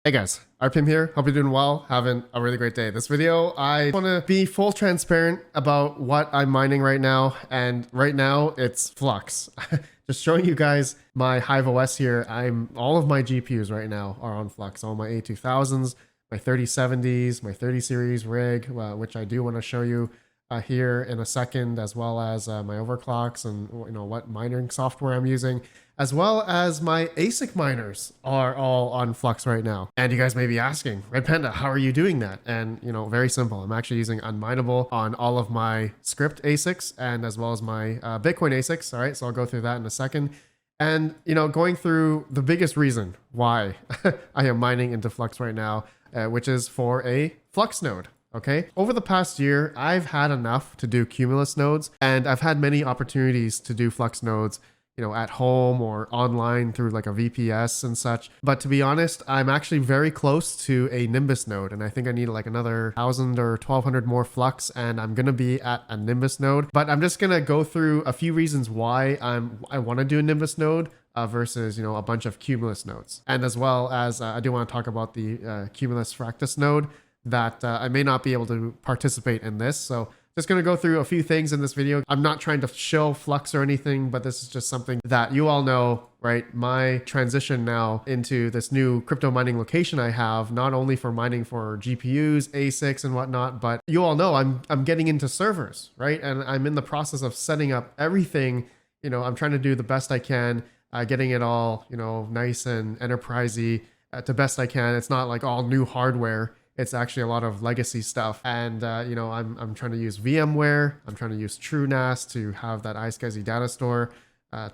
Hey guys, RPM here. Hope you're doing well, having a really great day. This video, I want to be full transparent about what I'm mining right now, and right now it's Flux. Just showing you guys my Hive OS here. All of my GPUs right now are on Flux. All my A2000s, my 3070s, my 30 series rig, which I do want to show you here in a second, as well as my overclocks and what mining software I'm using, as well as my ASIC miners are all on Flux right now. And you guys may be asking, Red Panda, how are you doing that? And very simple. I'm actually using Unminable on all of my script ASICs and as well as my Bitcoin ASICs. All right, so I'll go through that in a second. And going through the biggest reason why I am mining into Flux right now, which is for a Flux node. Okay. Over the past year, I've had enough to do Cumulus nodes, and I've had many opportunities to do Flux nodes, at home or online through like a VPS and such. But to be honest, I'm actually very close to a Nimbus node, and I think I need like another 1,000 or 1,200 more Flux, and I'm going to be at a Nimbus node. But I'm just going to go through a few reasons why I want to do a Nimbus node versus, a bunch of Cumulus nodes. And as well as I do want to talk about the Cumulus Fractus node that I may not be able to participate in this. So just going to go through a few things in this video. I'm not trying to show Flux or anything, but this is just something that you all know, right? My transition now into this new crypto mining location I have, not only for mining for GPUs, ASICs and whatnot, but you all know I'm getting into servers, right? And I'm in the process of setting up everything. I'm trying to do the best I can, getting it all, nice and enterprisey to best I can. It's not like all new hardware. It's actually a lot of legacy stuff. And, I'm trying to use VMware. I'm trying to use TrueNAS to have that iSCSI data store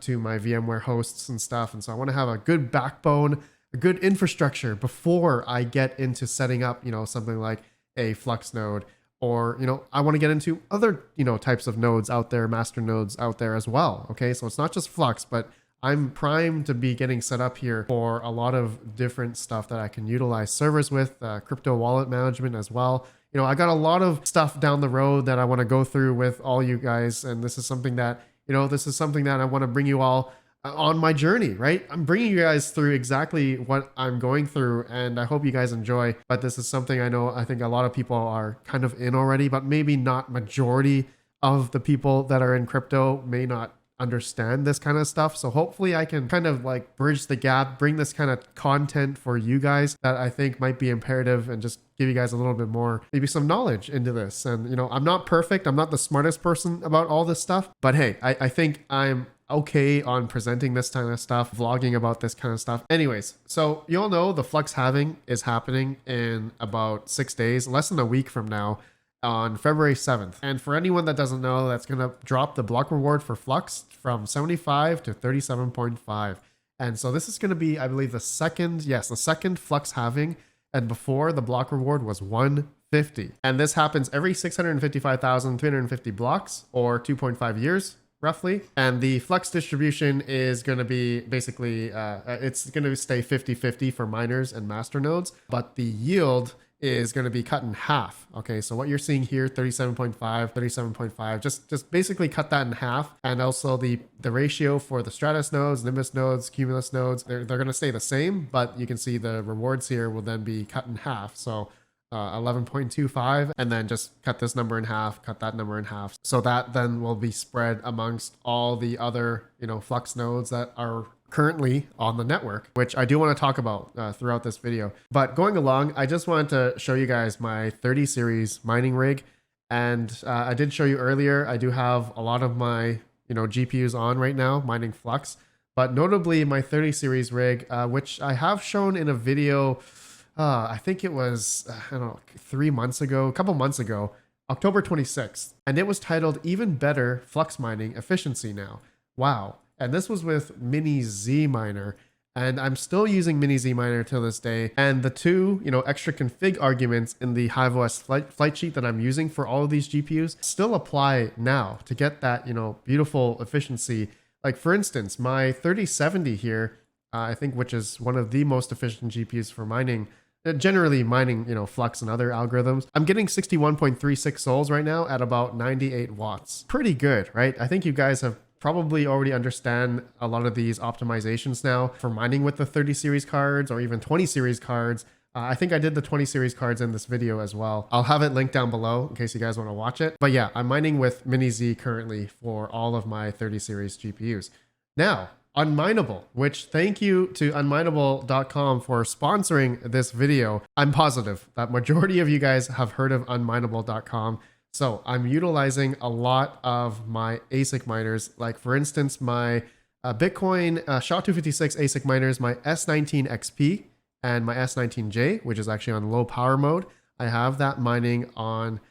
to my VMware hosts and stuff. And so I want to have a good backbone, a good infrastructure before I get into setting up, something like a Flux node. Or, I want to get into other, types of nodes out there, master nodes out there as well. Okay, so it's not just Flux, but I'm primed to be getting set up here for a lot of different stuff that I can utilize servers with, crypto wallet management as well. I got a lot of stuff down the road that I want to go through with all you guys. And this is something that, I want to bring you all on my journey, right? I'm bringing you guys through exactly what I'm going through, and I hope you guys enjoy. But this is something I think a lot of people are kind of in already, but maybe not majority of the people that are in crypto may not understand this kind of stuff. So hopefully I can kind of like bridge the gap, bring this kind of content for you guys that I think might be imperative, and just give you guys a little bit more, maybe some knowledge into this. And I'm not perfect. I'm not the smartest person about all this stuff, but hey, I think I'm okay on presenting this kind of stuff, vlogging about this kind of stuff. Anyways, so you all know the Flux halving is happening in about 6 days, less than a week from now, on February 7th. And for anyone that doesn't know, that's going to drop the block reward for Flux from 75 to 37.5. And so this is going to be, I believe, the second Flux halving. And before, the block reward was 150. And this happens every 655,350 blocks, or 2.5 years roughly. And the Flux distribution is going to be basically, it's going to stay 50-50 for miners and master nodes, but the yield is going to be cut in half. Okay, so what you're seeing here, 37.5, just basically cut that in half. And also the ratio for the Stratus nodes, Nimbus nodes, Cumulus nodes, they're going to stay the same, but you can see the rewards here will then be cut in half. So 11.25, and then just cut this number in half, cut that number in half. So that then will be spread amongst all the other, Flux nodes that are currently on the network, which I do want to talk about throughout this video. But going along, I just wanted to show you guys my 30 series mining rig. And I did show you earlier, I do have a lot of my, GPUs on right now mining Flux, but notably my 30 series rig, which I have shown in a video, I think it was, I don't know, a couple months ago, October 26th. And it was titled Even Better Flux Mining Efficiency Now. Wow. And this was with Mini Z Miner. And I'm still using Mini Z Miner till this day. And the two, extra config arguments in the Hive OS flight sheet that I'm using for all of these GPUs still apply now to get that, beautiful efficiency. Like for instance, my 3070 here, I think, which is one of the most efficient GPUs for mining, generally mining, Flux and other algorithms. I'm getting 61.36 souls right now at about 98 watts. Pretty good, right? I think you guys have probably already understand a lot of these optimizations now for mining with the 30 series cards or even 20 series cards. I think I did the 20 series cards in this video as well. I'll have it linked down below in case you guys want to watch it. But yeah, I'm mining with Mini-Z currently for all of my 30 series GPUs. Now, Unminable, which thank you to unminable.com for sponsoring this video. I'm positive that majority of you guys have heard of unminable.com. So I'm utilizing a lot of my ASIC miners, like for instance, my Bitcoin SHA-256 ASIC miners, my S19 XP and my S19J, which is actually on low power mode. I have that mining on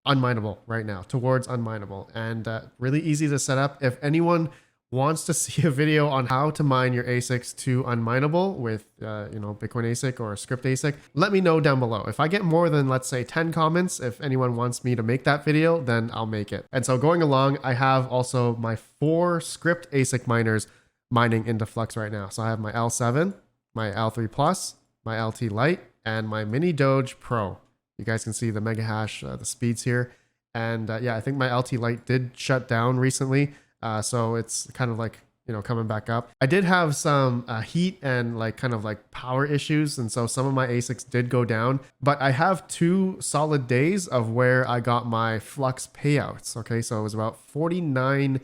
Unminable right now, towards Unminable, and really easy to set up. If anyone wants to see a video on how to mine your ASICs to Unminable with, Bitcoin ASIC or a script ASIC, let me know down below. If I get more than, let's say, 10 comments, if anyone wants me to make that video, then I'll make it. And so going along, I have also my 4 script ASIC miners mining into Flux right now. So I have my L7, my L3 Plus, my LT Lite, and my Mini Doge Pro. You guys can see the mega hash, the speeds here. And yeah, I think my LT Lite did shut down recently. So it's kind of like, coming back up. I did have some heat and kind of power issues. And so some of my ASICs did go down, but I have 2 solid days of where I got my Flux payouts. Okay. So it was about 49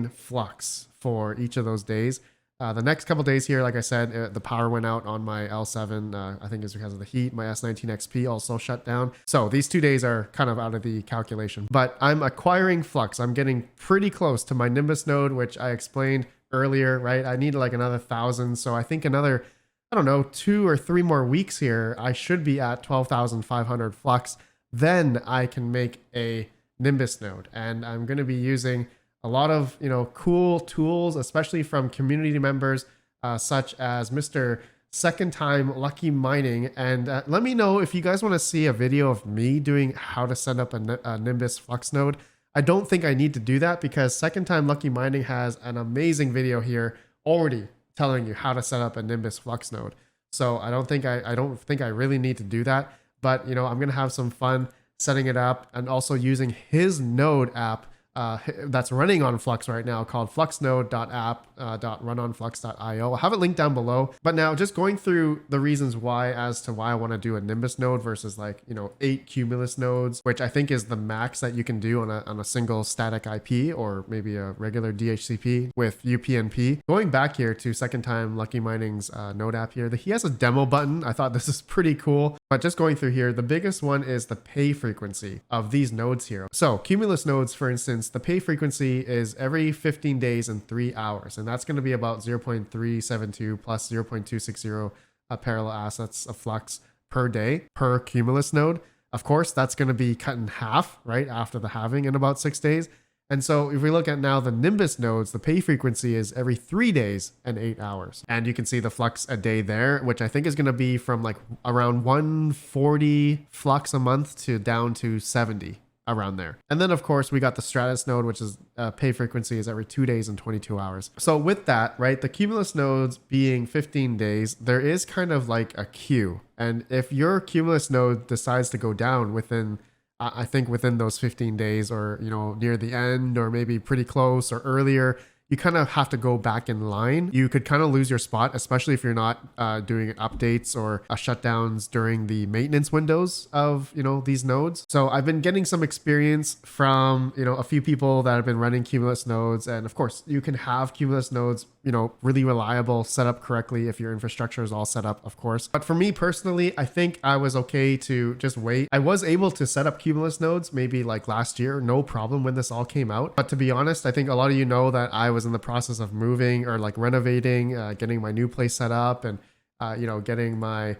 Flux for each of those days. The next couple days here, like I said, the power went out on my L7. I think it's because of the heat. My S19 XP also shut down. So these 2 days are kind of out of the calculation. But I'm acquiring Flux. I'm getting pretty close to my Nimbus node, which I explained earlier, right? I need another 1,000. So I think another, 2 or 3 more weeks here, I should be at 12,500 Flux. Then I can make a Nimbus node. And I'm going to be using a lot of cool tools, especially from community members such as Mr. Second Time Lucky Mining. And let me know if you guys want to see a video of me doing how to set up a Nimbus Flux node. I don't think I need to do that because Second Time Lucky Mining has an amazing video here already telling you how to set up a Nimbus Flux node. So I don't think I really need to do that. But I'm gonna have some fun setting it up and also using his node app that's running on Flux right now called fluxnode.app.runonflux.io. I'll have it linked down below. But now just going through the reasons why as to why I want to do a Nimbus node versus 8 Cumulus nodes, which I think is the max that you can do on a single static IP or maybe a regular DHCP with UPnP. Going back here to Second Time Lucky Mining's node app here, he has a demo button. I thought this is pretty cool. But just going through here, the biggest one is the pay frequency of these nodes here. So Cumulus nodes, for instance, the pay frequency is every 15 days and 3 hours. And that's going to be about 0.372 plus 0.260 parallel assets of Flux per day per Cumulus node. Of course, that's going to be cut in half, right, after the halving in about 6 days. And so if we look at now the Nimbus nodes, the pay frequency is every 3 days and 8 hours. And you can see the Flux a day there, which I think is going to be from around 140 Flux a month to down to 70. Around there. And then of course we got the Stratus node, which is pay frequency is every 2 days and 22 hours. So with that, right, the Cumulus nodes being 15 days, there is kind of a queue. And if your Cumulus node decides to go down within, I think within those 15 days or, near the end or maybe pretty close or earlier, you kind of have to go back in line. You could kind of lose your spot, especially if you're not doing updates or shutdowns during the maintenance windows of, these nodes. So I've been getting some experience from, a few people that have been running Cumulus nodes. And of course, you can have Cumulus nodes, really reliable, set up correctly if your infrastructure is all set up, of course. But for me personally, I think I was okay to just wait. I was able to set up Cumulus nodes maybe last year, no problem when this all came out. But to be honest, I think a lot of you know that I was in the process of moving or renovating, getting my new place set up and, getting my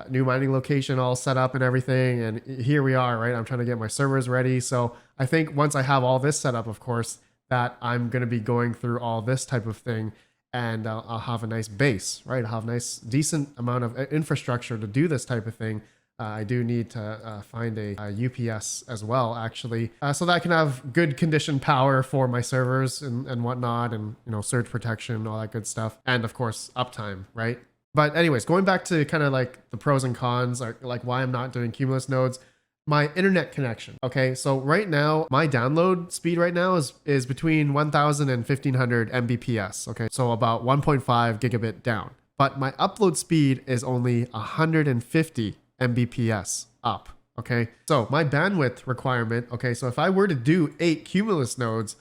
new mining location all set up and everything. And here we are, right? I'm trying to get my servers ready. So I think once I have all this set up, of course, that I'm going to be going through all this type of thing and I'll have a nice base, right? I'll have a nice, decent amount of infrastructure to do this type of thing. I do need to find a UPS as well, actually, so that I can have good condition power for my servers and whatnot, and surge protection, all that good stuff, and of course uptime, right? But anyways, going back to kind of the pros and cons, or why I'm not doing Cumulus nodes. My internet connection. Okay, so right now my download speed right now is between 1,000 and 1,500 Mbps. Okay, so about 1.5 gigabit down. but my upload speed is only 150 Mbps up. Okay, so my bandwidth requirement, okay, so if I were to do 8 Cumulus nodes,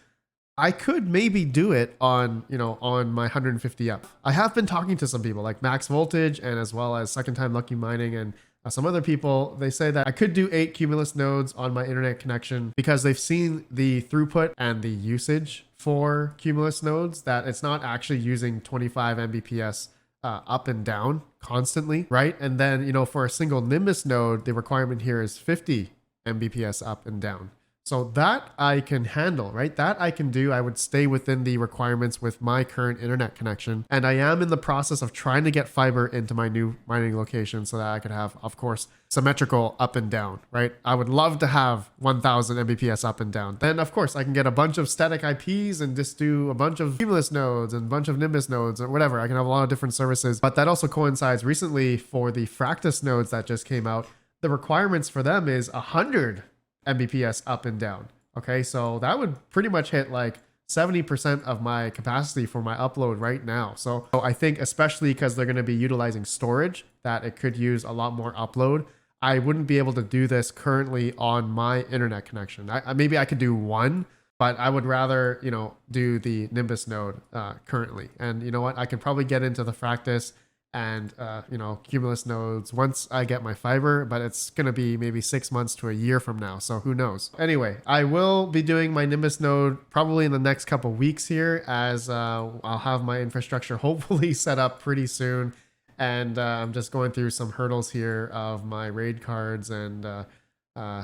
I could maybe do it on, on my 150F. I have been talking to some people like Max Voltage and as well as Second Time Lucky Mining and some other people. They say that I could do 8 Cumulus nodes on my internet connection because they've seen the throughput and the usage for Cumulus nodes, that it's not actually using 25 Mbps up and down constantly, right? And then, for a single Nimbus node, the requirement here is 50 Mbps up and down. So that I can handle, right? That I can do. I would stay within the requirements with my current internet connection. And I am in the process of trying to get fiber into my new mining location so that I could have, of course, symmetrical up and down, right? I would love to have 1000 Mbps up and down. Then, of course, I can get a bunch of static IPs and just do a bunch of Cumulus nodes and a bunch of Nimbus nodes or whatever. I can have a lot of different services. But that also coincides recently for the Fractus nodes that just came out. The requirements for them is 100 Mbps up and down. Okay, so that would pretty much hit like 70% of my capacity for my upload right now. So I think especially because they're going to be utilizing storage, that it could use a lot more upload. I wouldn't be able to do this currently on my internet connection. Maybe I could do one, but I would rather, do the Nimbus node currently. And you know what? I could probably get into the Fractus and Cumulus nodes once I get my fiber, but it's gonna be maybe 6 months to a year from now, so who knows. Anyway, I will be doing my Nimbus node probably in the next couple weeks here, as I'll have my infrastructure hopefully set up pretty soon, and I'm just going through some hurdles here of my RAID cards and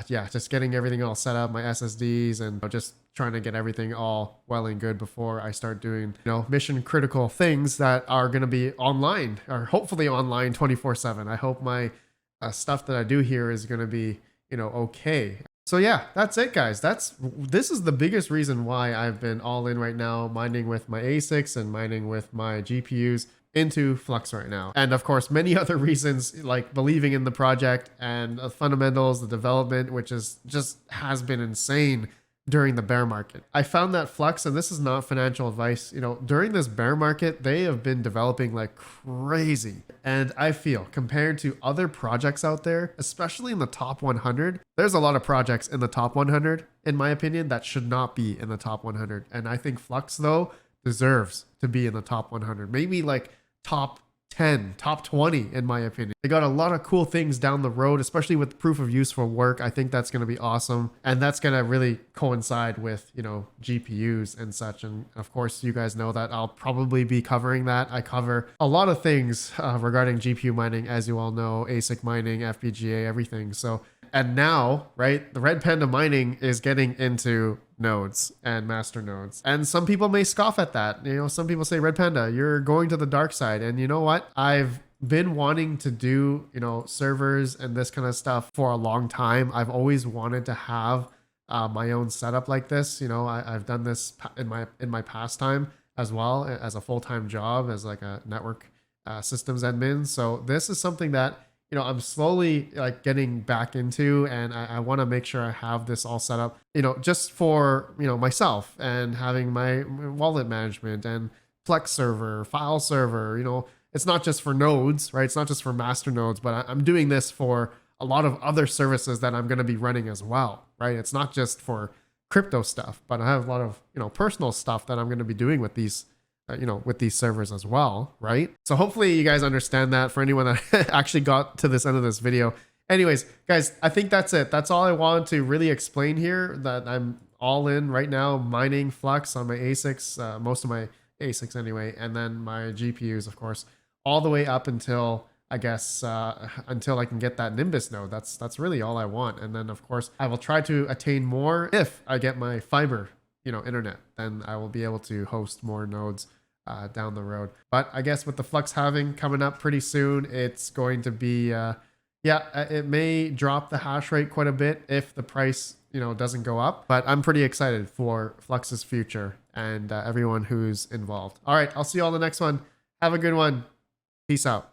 just getting everything all set up, my SSDs, and just trying to get everything all well and good before I start doing, mission critical things that are going to be online, or hopefully online 24/7. I hope my stuff that I do here is going to be, okay. So yeah, that's it, guys. This is the biggest reason why I've been all in right now, mining with my ASICs and mining with my GPUs into Flux right now. And of course, many other reasons like believing in the project and the fundamentals, the development, which is just has been insane during the bear market. I found that Flux, and this is not financial advice, during this bear market, they have been developing like crazy. And I feel compared to other projects out there, especially in the top 100, there's a lot of projects in the top 100, in my opinion, that should not be in the top 100. And I think Flux, though, deserves to be in the top 100, maybe like top 10, top 20, in my opinion. They got a lot of cool things down the road, especially with proof of use for work. I think that's going to be awesome. And that's going to really coincide with, GPUs and such. And of course, you guys know that I'll probably be covering that. I cover a lot of things regarding GPU mining, as you all know, ASIC mining, FPGA, everything. So, and now, right, the Red Panda mining is getting into nodes and master nodes. And some people may scoff at that. Some people say, Red Panda, you're going to the dark side. And you know what? I've been wanting to do, servers and this kind of stuff for a long time. I've always wanted to have my own setup like this. I've done this in my pastime as well as a full-time job as like a network systems admin. So this is something that I'm slowly like getting back into, and I want to make sure I have this all set up, just for, myself, and having my wallet management and Plex server, file server, it's not just for nodes, right? It's not just for master nodes, but I'm doing this for a lot of other services that I'm going to be running as well, right? It's not just for crypto stuff, but I have a lot of, personal stuff that I'm going to be doing with these with these servers as well, right? So hopefully you guys understand that, for anyone that actually got to this end of this video. Anyways, guys, I think that's it. That's all I wanted to really explain here, that I'm all in right now mining Flux on my ASICs, most of my ASICs anyway, and then my GPUs, of course, all the way up until, I guess, until I can get that Nimbus node. That's really all I want. And then, of course, I will try to attain more if I get my fiber, internet. Then I will be able to host more nodes down the road. But I guess with the Flux halving coming up pretty soon, it's going to be, it may drop the hash rate quite a bit if the price, doesn't go up. But I'm pretty excited for Flux's future and everyone who's involved. All right, I'll see you all in the next one. Have a good one. Peace out.